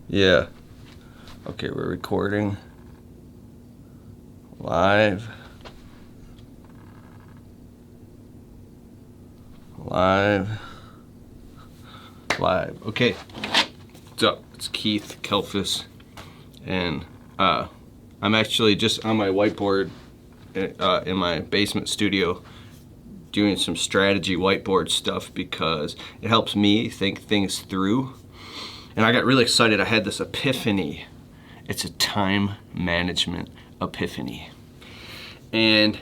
Yeah. Okay, we're recording. Live. Okay. What's up? It's Keith Kalfas, and I'm actually just on my whiteboard in my basement studio doing some strategy whiteboard stuff because it helps me think things through. And I got really excited. I had this epiphany. It's a time management epiphany. And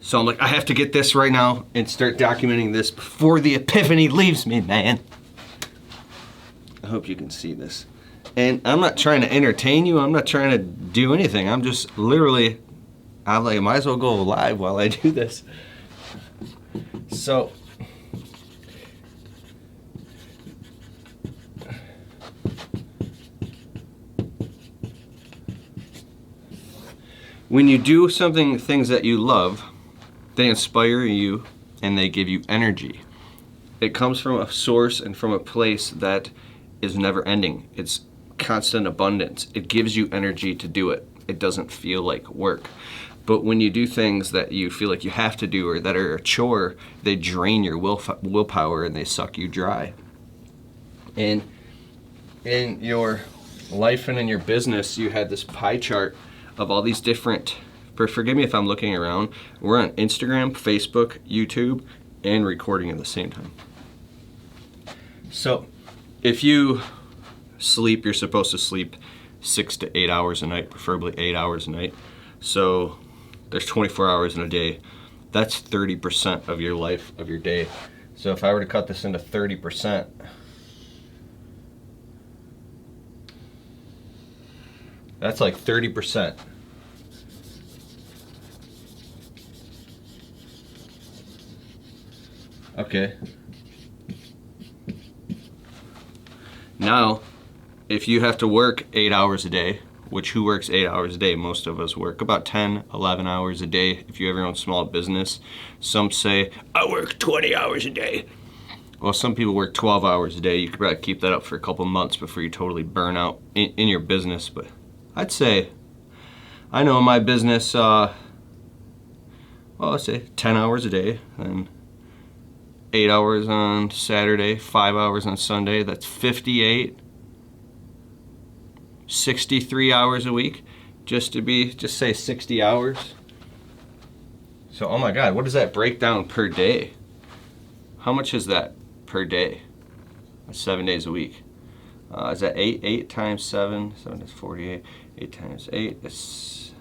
so I'm like, I have to get this right now and start documenting this before the epiphany leaves me, man. I hope you can see this. And I'm not trying to entertain you. I'm not trying to do anything. I'm just literally, I'm like, I might as well go live while I do this. So, when you do things that you love, they inspire you and they give you energy. It comes from a source and from a place that is never ending. It's constant abundance. It gives you energy to do it. It doesn't feel like work. But when you do things that you feel like you have to do or that are a chore, they drain your willpower and they suck you dry. And in your life and in your business, you had this pie chart of all these different, forgive me if I'm looking around, we're on Instagram, Facebook, YouTube, and recording at the same time. So if you sleep, you're supposed to sleep 6 to 8 hours a night, preferably 8 hours a night. So there's 24 hours in a day. That's 30% of your life, of your day. So if I were to cut this into 30%, that's like 30%. Okay. Now, if you have to work 8 hours a day, which who works 8 hours a day? Most of us work about 10, 11 hours a day if you have your own small business. Some say, I work 20 hours a day. Well, some people work 12 hours a day. You could probably keep that up for a couple months before you totally burn out in your business. But I'd say, I know in my business, well, let's say 10 hours a day, and 8 hours on Saturday, 5 hours on Sunday. That's 58. 63 hours a week, just say 60 hours. So, oh my God, what does that break down per day? How much is that per day? That's 7 days a week. Is that 8 times 7? 7 is 48. 8 times 8 is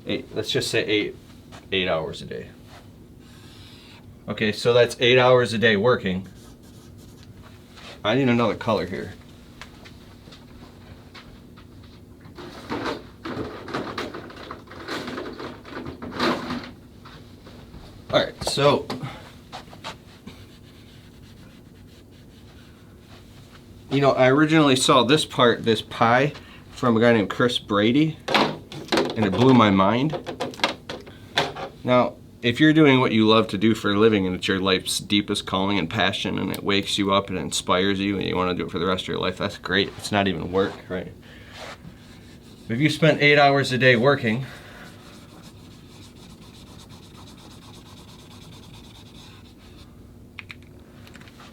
8. Let's just say 8 hours a day. Okay, so that's 8 hours a day working. I need another color here. All right, so I originally saw this pie from a guy named Chris Brady, and it blew my mind. Now, if you're doing what you love to do for a living and it's your life's deepest calling and passion and it wakes you up and it inspires you and you want to do it for the rest of your life, that's great. It's not even work, right? But if you spend 8 hours a day working,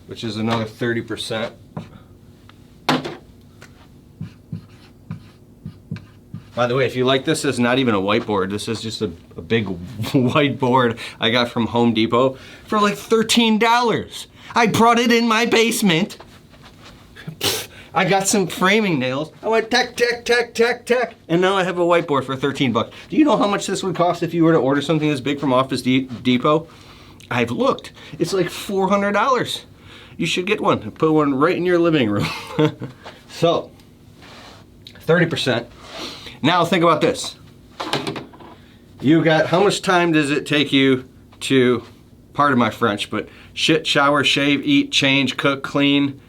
which is another 30%. By the way, if you like this, it's not even a whiteboard. This is just a big whiteboard I got from Home Depot for like $13. I brought it in my basement. I got some framing nails. I went tack, tack, tack, tack, tack, and now I have a whiteboard for 13 bucks. Do you know how much this would cost if you were to order something this big from Office Depot? I've looked. It's like $400. You should get one. Put one right in your living room. So, 30%. Now think about this. You got, how much time does it take you to, pardon my French, but shit, shower, shave, eat, change, cook, clean.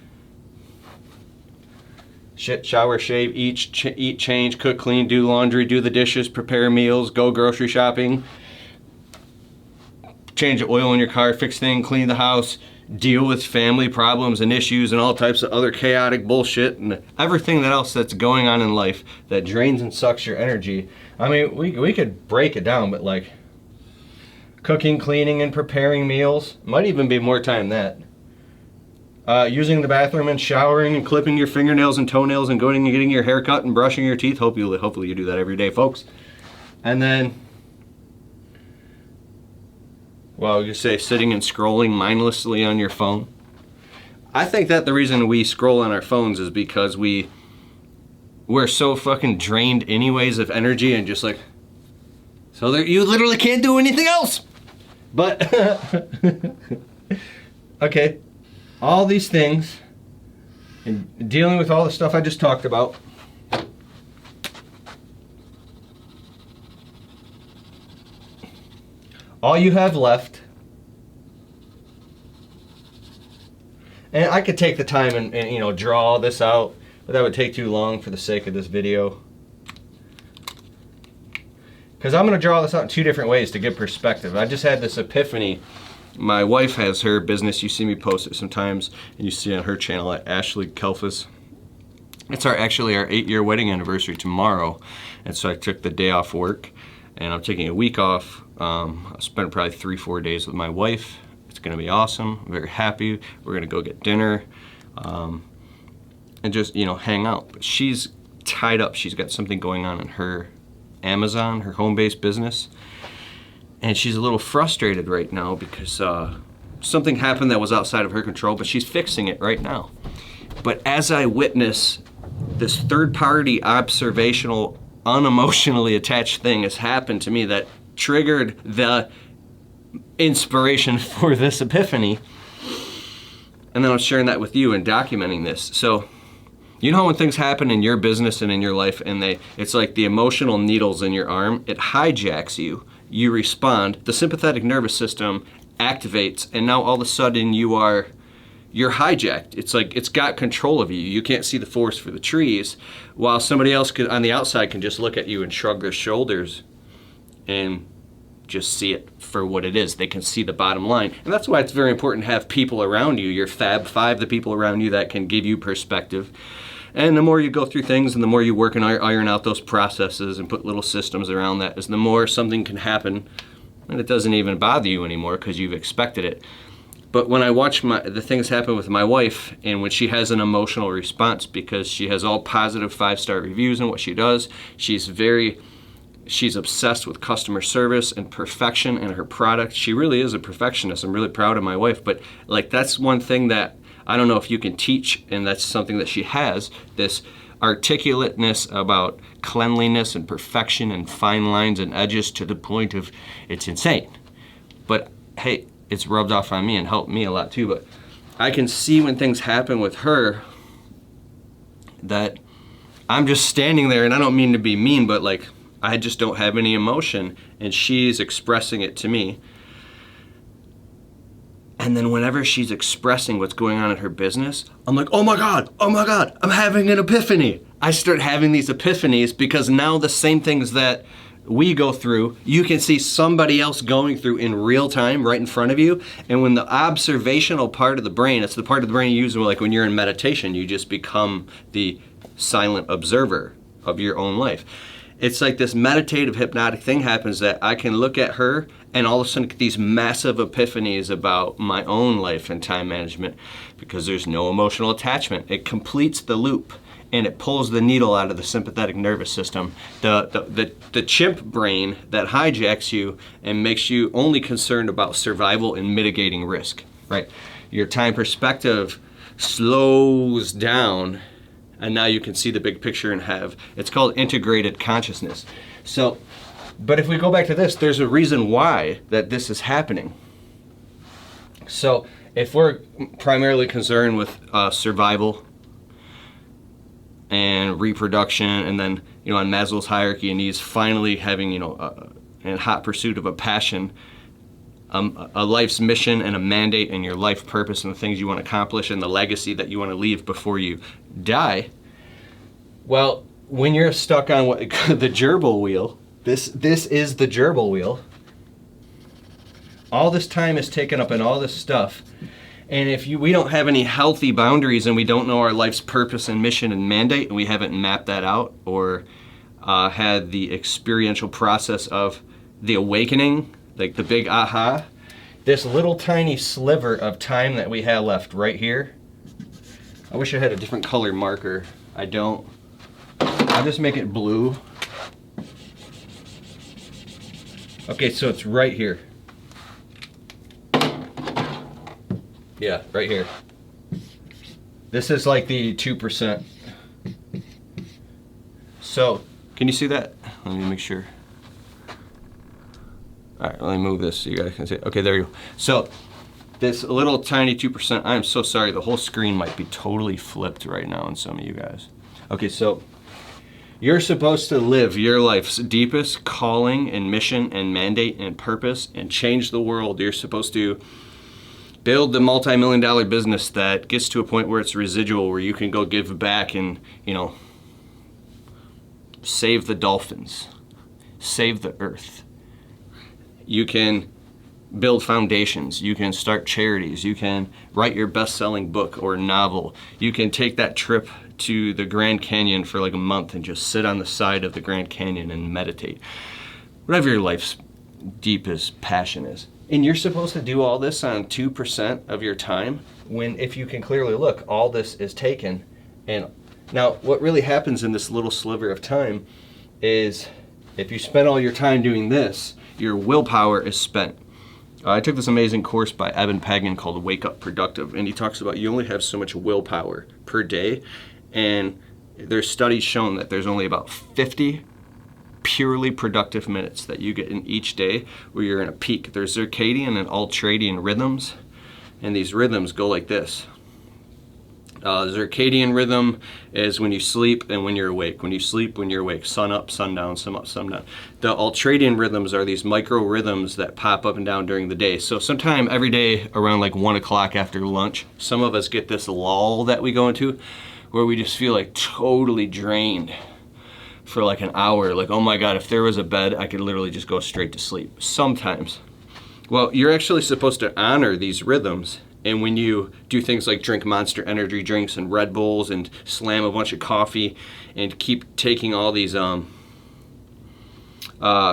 Shit, shower, shave, eat, change, cook, clean, do laundry, do the dishes, prepare meals, go grocery shopping, change the oil in your car, fix things, clean the house, deal with family problems and issues and all types of other chaotic bullshit and everything else that's going on in life that drains and sucks your energy. I mean, we could break it down, but like cooking, cleaning, and preparing meals, might even be more time than that. Using the bathroom and showering and clipping your fingernails and toenails and going and getting your hair cut and brushing your teeth. Hopefully you do that every day, folks. And then, well, you say sitting and scrolling mindlessly on your phone. I think that the reason we scroll on our phones is because we're so fucking drained anyways of energy and just like, so there, you literally can't do anything else. But, okay, all these things and dealing with all the stuff I just talked about. All you have left, and I could take the time and you know, draw all this out, but that would take too long for the sake of this video. Because I'm going to draw this out in two different ways to get perspective. I just had this epiphany. My wife has her business. You see me post it sometimes, and you see on her channel at Ashley Kalfas. It's actually our 8-year wedding anniversary tomorrow, and so I took the day off work, and I'm taking a week off. I spent probably 3-4 days with my wife. It's going to be awesome. I'm very happy. We're going to go get dinner and just, you know, hang out. But she's tied up. She's got something going on in her Amazon, her home-based business, and she's a little frustrated right now because something happened that was outside of her control, but she's fixing it right now. But as I witness this third-party observational, unemotionally attached thing has happened to me that triggered the inspiration for this epiphany, and then I'm sharing that with you and documenting this. So you know when things happen in your business and in your life and it's like the emotional needles in your arm, it hijacks you, you respond, the sympathetic nervous system activates, and now all of a sudden you're hijacked. It's like it's got control of you. You can't see the forest for the trees, while somebody else on the outside can just look at you and shrug their shoulders and just see it for what it is. They can see the bottom line. And that's why it's very important to have people around you, your Fab Five, the people around you that can give you perspective. And the more you go through things and the more you work and iron out those processes and put little systems around that, is the more something can happen and it doesn't even bother you anymore because you've expected it. But when I watch the things happen with my wife, and when she has an emotional response because she has all positive 5-star reviews in what she does, she's obsessed with customer service and perfection in her product. She really is a perfectionist. I'm really proud of my wife. But like, that's one thing that I don't know if you can teach, and that's something that she has, this articulateness about cleanliness and perfection and fine lines and edges to the point of it's insane. But hey, it's rubbed off on me and helped me a lot too. But I can see when things happen with her that I'm just standing there, and I don't mean to be mean, but like, I just don't have any emotion, and she's expressing it to me. And then whenever she's expressing what's going on in her business, I'm like, oh my God, I'm having an epiphany. I start having these epiphanies because now the same things that we go through, you can see somebody else going through in real time right in front of you. And when the observational part of the brain, it's the part of the brain you use like when you're in meditation, you just become the silent observer of your own life. It's like this meditative hypnotic thing happens that I can look at her and all of a sudden get these massive epiphanies about my own life and time management because there's no emotional attachment. It completes the loop and it pulls the needle out of the sympathetic nervous system, the chimp brain that hijacks you and makes you only concerned about survival and mitigating risk, right? Your time perspective slows down, and now you can see the big picture and it's called integrated consciousness. So, but if we go back to this, there's a reason why that this is happening. So if we're primarily concerned with survival and reproduction, and then, you know, on Maslow's hierarchy of needs, finally having, you know, in hot pursuit of a passion, a life's mission and a mandate and your life purpose and the things you want to accomplish and the legacy that you want to leave before you die. Well, when you're stuck on what the gerbil wheel, this is the gerbil wheel. All this time is taken up in all this stuff, And if we don't have any healthy boundaries and we don't know our life's purpose and mission and mandate, and we haven't mapped that out or had the experiential process of the awakening, like the big aha, this little tiny sliver of time that we have left right here. I wish I had a different color marker. I don't. I'll just make it blue. Okay, so it's right here. Yeah, right here. This is like the 2%. So, can you see that? Let me make sure. All right, let me move this so you guys can see it. Okay, there you go. So, this little tiny 2%, I'm so sorry, the whole screen might be totally flipped right now on some of you guys. Okay, so you're supposed to live your life's deepest calling and mission and mandate and purpose and change the world. You're supposed to build the multi-million-dollar business that gets to a point where it's residual, where you can go give back and, you know, save the dolphins, save the earth. You can build foundations, you can start charities, you can write your best-selling book or novel, you can take that trip to the Grand Canyon for like a month and just sit on the side of the Grand Canyon and meditate. Whatever your life's deepest passion is. And you're supposed to do all this on 2% of your time, when if you can clearly look, all this is taken. And now what really happens in this little sliver of time is if you spend all your time doing this, your willpower is spent. I took this amazing course by Eben Pagan called Wake Up Productive, and he talks about you only have so much willpower per day, and there's studies shown that there's only about 50 purely productive minutes that you get in each day where you're in a peak. There's circadian and ultradian rhythms, and these rhythms go like this. Circadian rhythm is when you sleep and when you're awake. When you sleep, when you're awake. Sun up, sun down, sun up, sun down. The ultradian rhythms are these micro rhythms that pop up and down during the day. So sometime every day around like 1 o'clock after lunch, some of us get this lull that we go into where we just feel like totally drained for like an hour. Like, oh my God, if there was a bed, I could literally just go straight to sleep. Sometimes. Well, you're actually supposed to honor these rhythms. And when you do things like drink Monster Energy drinks and Red Bulls and slam a bunch of coffee and keep taking all these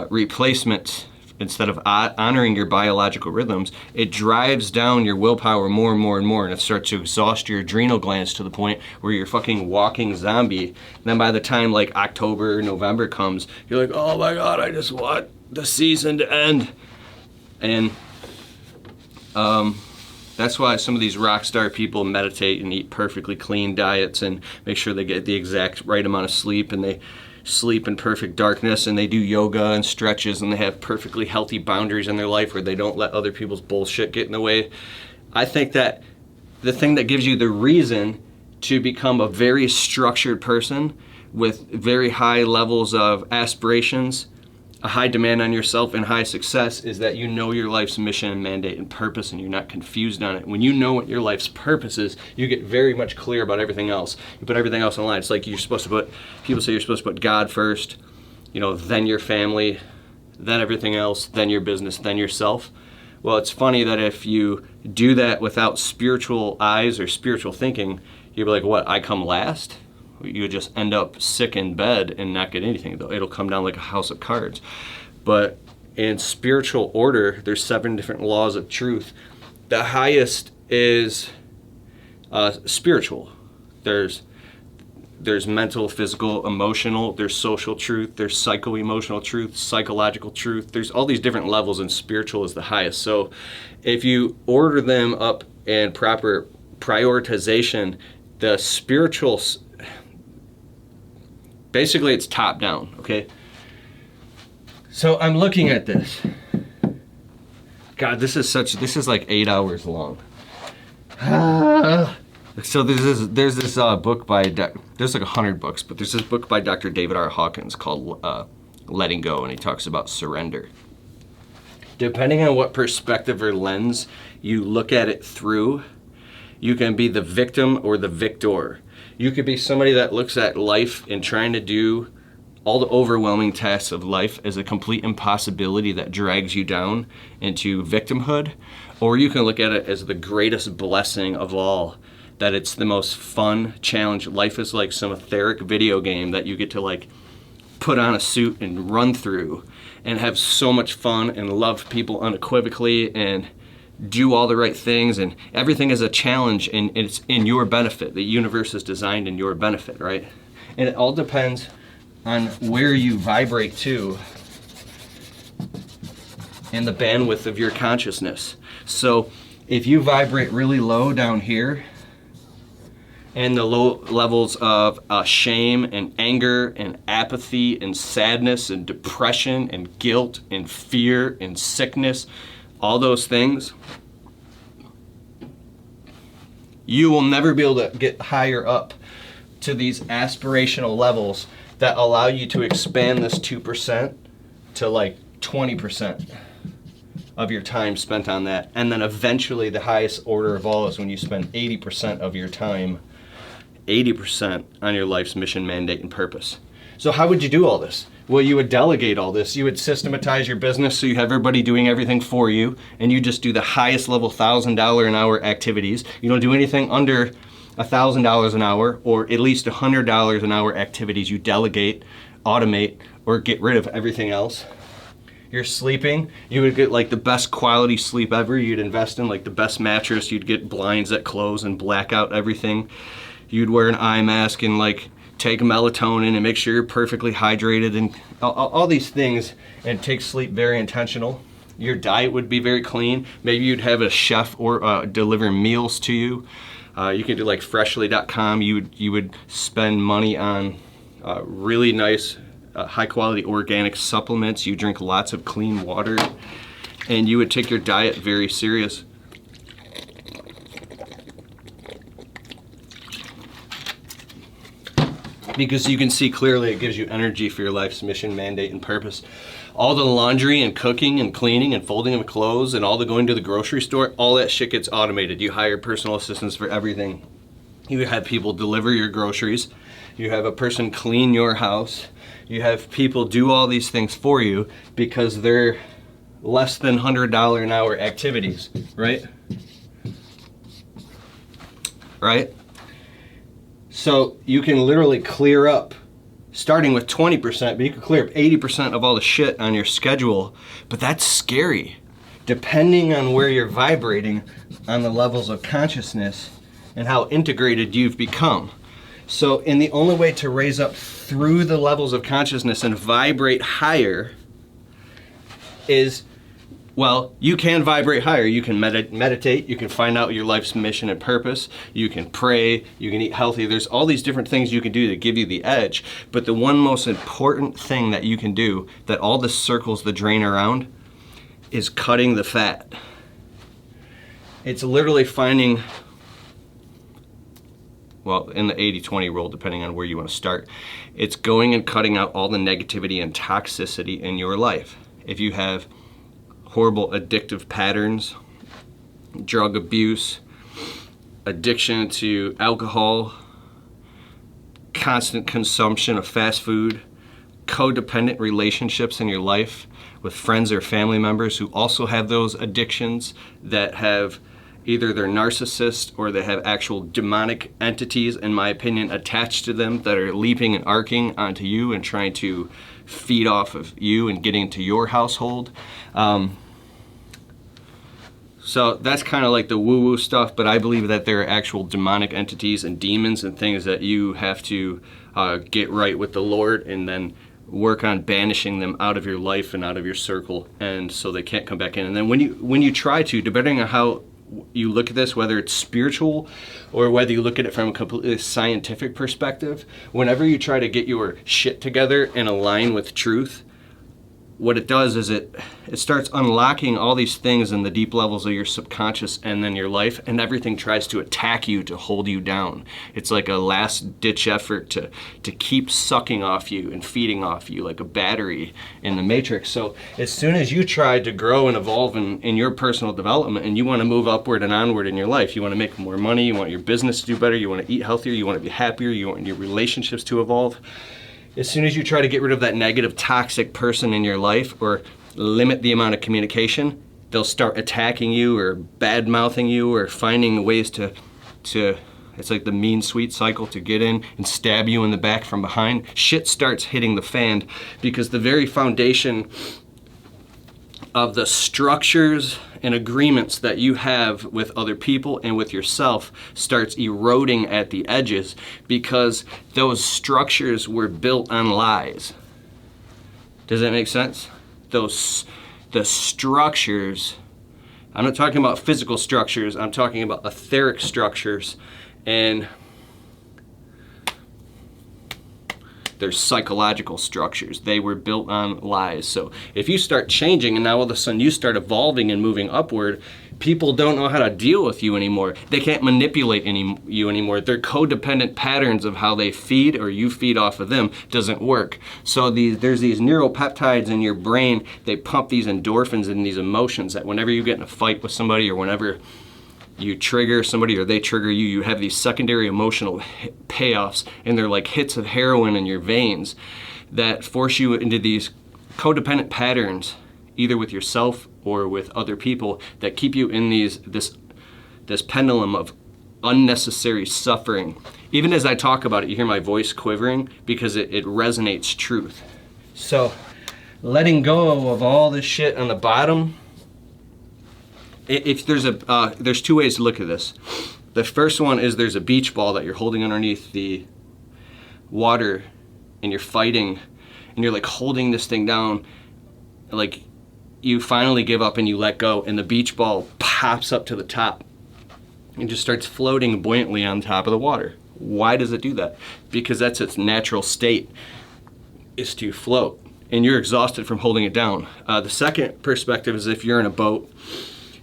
replacements instead of honoring your biological rhythms, it drives down your willpower more and more and more, and it starts to exhaust your adrenal glands to the point where you're fucking walking zombie. And then by the time like October, November comes, you're like, oh my God, I just want the season to end. And that's why some of these rock star people meditate and eat perfectly clean diets and make sure they get the exact right amount of sleep, and they sleep in perfect darkness, and they do yoga and stretches, and they have perfectly healthy boundaries in their life where they don't let other people's bullshit get in the way. I think that the thing that gives you the reason to become a very structured person with very high levels of aspirations, a high demand on yourself, and high success is that you know your life's mission and mandate and purpose, and you're not confused on it. When you know what your life's purpose is, you get very much clear about everything else. You put everything else in line. It's like you're supposed to put, people say you're supposed to put God first, then your family, then everything else, then your business, then yourself. Well, it's funny that if you do that without spiritual eyes or spiritual thinking, you'll be like, what, I come last? You would just end up sick in bed and not get anything. It'll come down like a house of cards. But in spiritual order, there's 7 different laws of truth. The highest is spiritual. There's mental, physical, emotional, there's social truth, there's psycho-emotional truth, psychological truth. There's all these different levels, and spiritual is the highest. So if you order them up in proper prioritization, the spiritual, basically it's top down, okay? So I'm looking at this. God, this is like 8 hours long. So there's this book by, there's like 100 books, but there's this book by Dr. David R. Hawkins called Letting Go, and he talks about surrender. Depending on what perspective or lens you look at it through, you can be the victim or the victor. You could be somebody that looks at life and trying to do all the overwhelming tasks of life as a complete impossibility that drags you down into victimhood, or you can look at it as the greatest blessing of all, that it's the most fun challenge. Life is like some etheric video game that you get to like put on a suit and run through and have so much fun and love people unequivocally and do all the right things, and everything is a challenge, and it's in your benefit. The universe is designed in your benefit, right? And it all depends on where you vibrate to and the bandwidth of your consciousness. So if you vibrate really low down here, and the low levels of shame and anger and apathy and sadness and depression and guilt and fear and sickness, all those things, you will never be able to get higher up to these aspirational levels that allow you to expand this 2% to like 20% of your time spent on that. And then eventually the highest order of all is when you spend 80% of your time, 80% on your life's mission, mandate, and purpose. So how would you do all this? Well, you would delegate all this. You would systematize your business so you have everybody doing everything for you, and you just do the highest level $1,000 an hour activities. You don't do anything under $1,000 an hour, or at least $100 an hour activities. You delegate, automate, or get rid of everything else. You're sleeping, you would get like the best quality sleep ever. You'd invest in like the best mattress. You'd get blinds that close and black out everything. You'd wear an eye mask and like take melatonin and make sure you're perfectly hydrated and all these things, and take sleep very intentional. Your diet would be very clean. Maybe you'd have a chef or deliver meals to you. You can do like freshly.com. You would spend money on really nice high quality organic supplements. You drink lots of clean water, and you would take your diet very serious. Because you can see clearly it gives you energy for your life's mission, mandate, and purpose. All the laundry and cooking and cleaning and folding of clothes and all the going to the grocery store, all that shit gets automated. You hire personal assistants for everything. You have people deliver your groceries. You have a person clean your house. You have people do all these things for you because they're less than $100 an hour activities, right? Right? So you can literally clear up, starting with 20%, but you can clear up 80% of all the shit on your schedule. But that's scary, depending on where you're vibrating on the levels of consciousness and how integrated you've become. So, and the only way to raise up through the levels of consciousness and vibrate higher is, well, you can vibrate higher. You can meditate. You can find out your life's mission and purpose. You can pray. You can eat healthy. There's all these different things you can do to give you the edge. But the one most important thing that you can do that all this circles the drain around is cutting the fat. It's literally finding, well, in the 80-20 rule, depending on where you want to start, it's going and cutting out all the negativity and toxicity in your life. If you have horrible addictive patterns, drug abuse, addiction to alcohol, constant consumption of fast food, codependent relationships in your life with friends or family members who also have those addictions, that have either they're narcissists or they have actual demonic entities, in my opinion, attached to them that are leaping and arcing onto you and trying to feed off of you and getting into your household. So that's kind of like the woo-woo stuff, but I believe that there are actual demonic entities and demons and things that you have to get right with the Lord, and then work on banishing them out of your life and out of your circle, and so they can't come back in. And then when you try to, depending on how you look at this, whether it's spiritual or whether you look at it from a completely scientific perspective, whenever you try to get your shit together and align with truth, what it does is it starts unlocking all these things in the deep levels of your subconscious and then your life, and everything tries to attack you to hold you down. It's like a last ditch effort to keep sucking off you and feeding off you like a battery in the Matrix. So as soon as you try to grow and evolve in your personal development, and you want to move upward and onward in your life, you want to make more money, you want your business to do better, you want to eat healthier, you want to be happier, you want your relationships to evolve, as soon as you try to get rid of that negative, toxic person in your life or limit the amount of communication, they'll start attacking you or bad-mouthing you or finding ways to it's like the mean sweet cycle, to get in and stab you in the back from behind. Shit starts hitting the fan because the very foundation of the structures and agreements that you have with other people and with yourself starts eroding at the edges, because those structures were built on lies. Does that make sense? The structures, I'm not talking about physical structures, I'm talking about etheric structures, and they're psychological structures. They were built on lies. So if you start changing and now all of a sudden you start evolving and moving upward, people don't know how to deal with you anymore. They can't manipulate you anymore. Their codependent patterns of how they feed or you feed off of them doesn't work. So there's these neuropeptides in your brain. They pump these endorphins and these emotions that whenever you get in a fight with somebody or whenever you trigger somebody or they trigger you, you have these secondary emotional payoffs, and they're like hits of heroin in your veins that force you into these codependent patterns, either with yourself or with other people, that keep you in this pendulum of unnecessary suffering. Even as I talk about it, you hear my voice quivering because it resonates truth. So letting go of all this shit on the bottom, if there's two ways to look at this. The first one is there's a beach ball that you're holding underneath the water and you're fighting and you're like holding this thing down, like you finally give up and you let go, and the beach ball pops up to the top and just starts floating buoyantly on top of the water. Why does it do that? Because that's its natural state, is to float, and you're exhausted from holding it down. The second perspective is if you're in a boat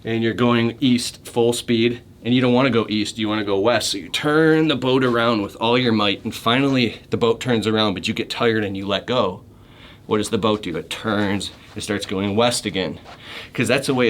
and you're going east full speed and you don't want to go east, you want to go west, so you turn the boat around with all your might, and finally the boat turns around, but you get tired and you let go. What does the boat do? It turns, it starts going west again, because that's the way